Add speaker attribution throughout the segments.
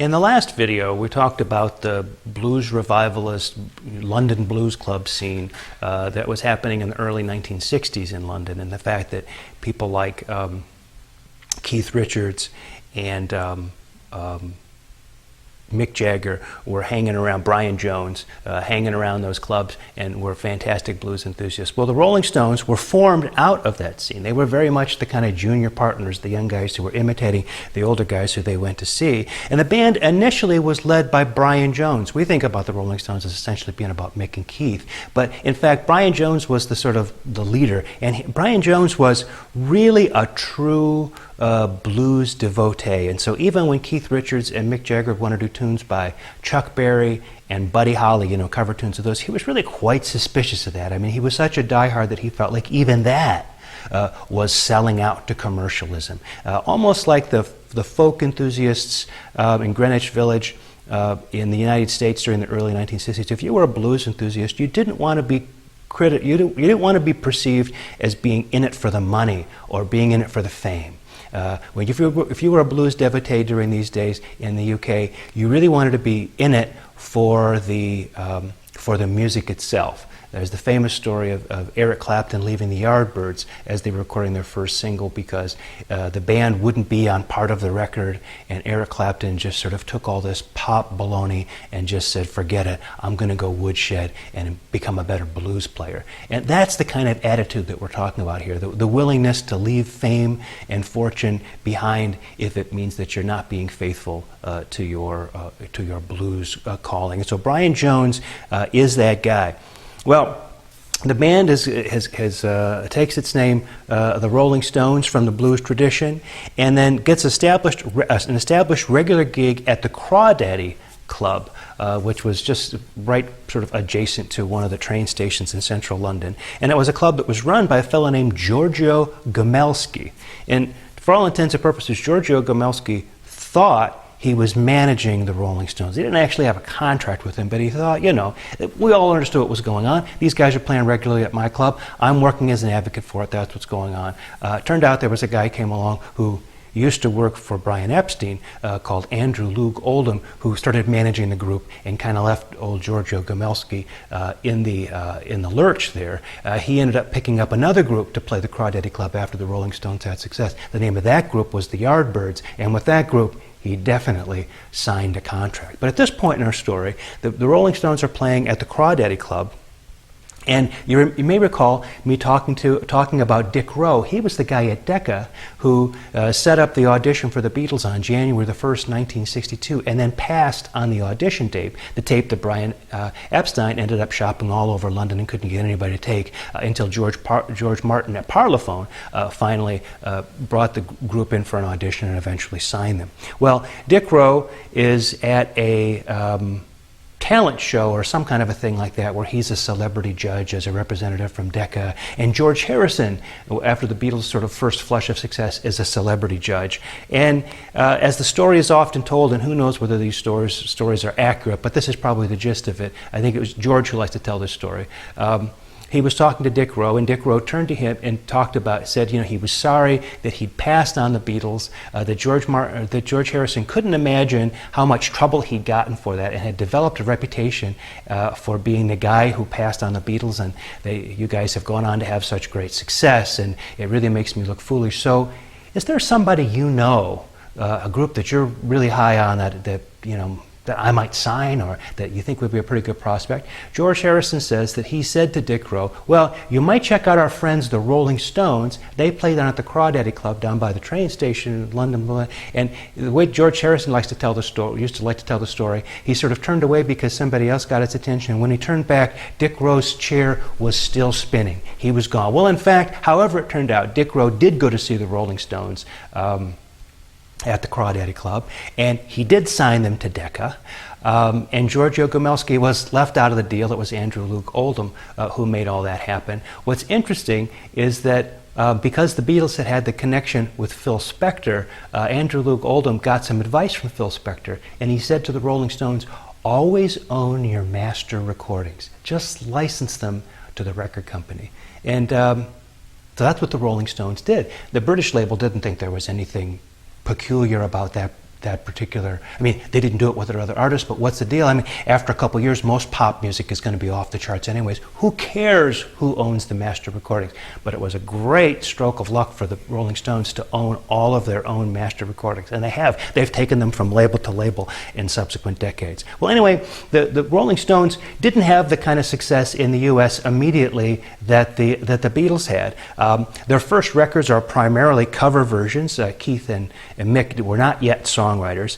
Speaker 1: In the last video, we talked about the blues revivalist London blues club scene that was happening in the early 1960s in London, and the fact that people like Keith Richards and Mick Jagger were hanging around, Brian Jones, hanging around those clubs and were fantastic blues enthusiasts. Well, the Rolling Stones were formed out of that scene. They were very much the kind of junior partners, the young guys who were imitating the older guys who they went to see. And the band initially was led by Brian Jones. We think about the Rolling Stones as essentially being about Mick and Keith, but in fact, Brian Jones was the sort of the leader, and Brian Jones was really a true blues devotee. And so even when Keith Richards and Mick Jagger wanted to do tunes by Chuck Berry and Buddy Holly, you know, cover tunes of those, he was really quite suspicious of that. I mean, he was such a diehard that he felt like even that was selling out to commercialism. Almost like the folk enthusiasts in Greenwich Village in the United States during the early 1960s. If you were a blues enthusiast, you didn't want to be you didn't want to be perceived as being in it for the money or being in it for the fame. If you were a blues devotee during these days in the UK, you really wanted to be in it for the music itself. There's the famous story of Eric Clapton leaving the Yardbirds as they were recording their first single because the band wouldn't be on part of the record, and Eric Clapton just sort of took all this pop baloney and just said, forget it, I'm going to go woodshed and become a better blues player. And that's the kind of attitude that we're talking about here, the willingness to leave fame and fortune behind if it means that you're not being faithful to your blues calling. And so Brian Jones is that guy. Well, the band takes its name, the Rolling Stones, from the blues tradition, and then gets an established regular gig at the Crawdaddy Club, which was just right sort of adjacent to one of the train stations in central London. And it was a club that was run by a fellow named Giorgio Gomelsky. And for all intents and purposes, Giorgio Gomelsky thought he was managing the Rolling Stones. He didn't actually have a contract with them, but he thought, you know, we all understood what was going on. These guys are playing regularly at my club. I'm working as an advocate for it. That's what's going on. Turned out there was a guy who came along who used to work for Brian Epstein called Andrew Loog Oldham, who started managing the group and kind of left old Giorgio Gomelsky in the lurch there. He ended up picking up another group to play the Crawdaddy Club after the Rolling Stones had success. The name of that group was the Yardbirds, and with that group, he definitely signed a contract. But at this point in our story, the Rolling Stones are playing at the Crawdaddy Club, and you may recall me talking about Dick Rowe. He was the guy at Decca who set up the audition for the Beatles on January the 1st, 1962, and then passed on the audition tape, the tape that Brian Epstein ended up shopping all over London and couldn't get anybody to take until George Martin at Parlophone finally brought the group in for an audition and eventually signed them. Well, Dick Rowe is at a talent show or some kind of a thing like that where he's a celebrity judge as a representative from Decca, and George Harrison, after the Beatles' sort of first flush of success, is a celebrity judge. And as the story is often told, and who knows whether these stories are accurate, but this is probably the gist of it. I think it was George who likes to tell this story. He was talking to Dick Rowe, and Dick Rowe turned to him and said, you know, he was sorry that he'd passed on the Beatles, that George Harrison couldn't imagine how much trouble he'd gotten for that, and had developed a reputation for being the guy who passed on the Beatles, and you guys have gone on to have such great success, and it really makes me look foolish. So, is there somebody you know, a group that you're really high on that you know, that I might sign, or that you think would be a pretty good prospect? George Harrison says that he said to Dick Rowe, well, you might check out our friends, the Rolling Stones. They play down at the Crawdaddy Club down by the train station in London. And the way George Harrison used to like to tell the story, he sort of turned away because somebody else got his attention. When he turned back, Dick Rowe's chair was still spinning. He was gone. Well, in fact, however it turned out, Dick Rowe did go to see the Rolling Stones at the Crawdaddy Club, and he did sign them to Decca. And Giorgio Gomelsky was left out of the deal. It was Andrew Loog Oldham who made all that happen. What's interesting is that because the Beatles had the connection with Phil Spector, Andrew Loog Oldham got some advice from Phil Spector, and he said to the Rolling Stones, always own your master recordings. Just license them to the record company. And so that's what the Rolling Stones did. The British label didn't think there was anything peculiar about that that particular, I mean, they didn't do it with their other artists, but what's the deal? I mean, after a couple years, most pop music is going to be off the charts anyways. Who cares who owns the master recordings? But it was a great stroke of luck for the Rolling Stones to own all of their own master recordings, and they have. They've taken them from label to label in subsequent decades. Well, anyway, the Rolling Stones didn't have the kind of success in the U.S. immediately that the Beatles had. Their first records are primarily cover versions. Keith and Mick were not yet songwriters.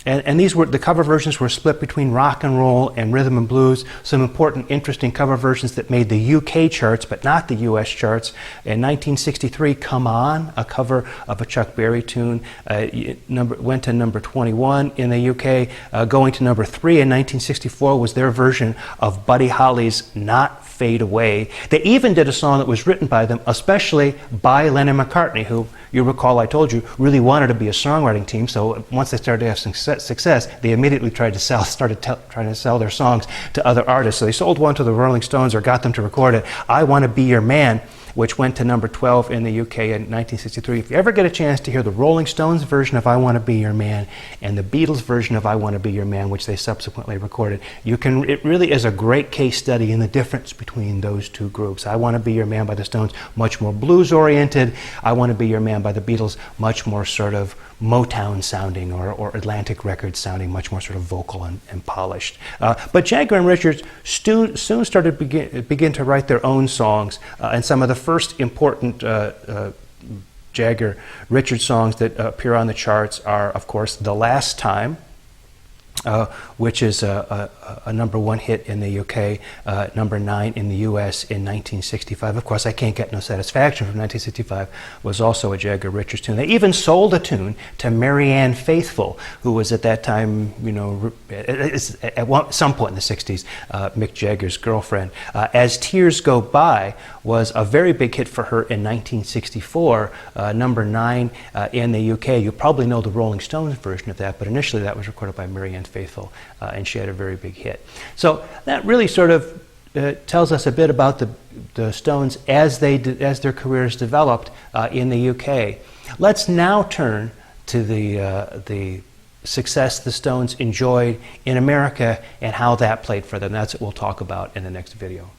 Speaker 1: And these were, the cover versions were split between rock and roll and rhythm and blues. Some important, interesting cover versions that made the UK charts, but not the US charts. In 1963, Come On, a cover of a Chuck Berry tune, went to number 21 in the UK. Going to number 3 in 1964 was their version of Buddy Holly's Not Fade Away. They even did a song that was written by them, especially by Lennon McCartney, who, you recall I told you, really wanted to be a songwriting team. So once they started to have success, they immediately tried to started trying to sell their songs to other artists. So they sold one to the Rolling Stones or got them to record it, I Want to Be Your Man, which went to number 12 in the UK in 1963. If you ever get a chance to hear the Rolling Stones version of I Want to Be Your Man and the Beatles version of I Want to Be Your Man, which they subsequently recorded, it really is a great case study in the difference between those two groups. I Want to Be Your Man by the Stones, much more blues-oriented. I Want to Be Your Man by the Beatles, much more sort of Motown sounding or Atlantic Records sounding, much more sort of vocal and polished. But Jagger and Richards soon started begin to write their own songs, and some of the first important Jagger Richards songs that appear on the charts are, of course, The Last Time, which is a #1 hit in the UK, #9 in the US in 1965. Of course, I Can't Get No Satisfaction from 1965 was also a Jagger Richards tune. They even sold a tune to Marianne Faithfull, who was at that time, you know, at some point in the 60s, Mick Jagger's girlfriend. As Tears Go By was a very big hit for her in 1964, #9 in the UK. You probably know the Rolling Stones version of that, but initially that was recorded by Marianne Faithfull, and she had a very big hit. So that really sort of tells us a bit about the Stones as their careers developed in the UK. Let's now turn to the success the Stones enjoyed in America and how that played for them. That's what we'll talk about in the next video.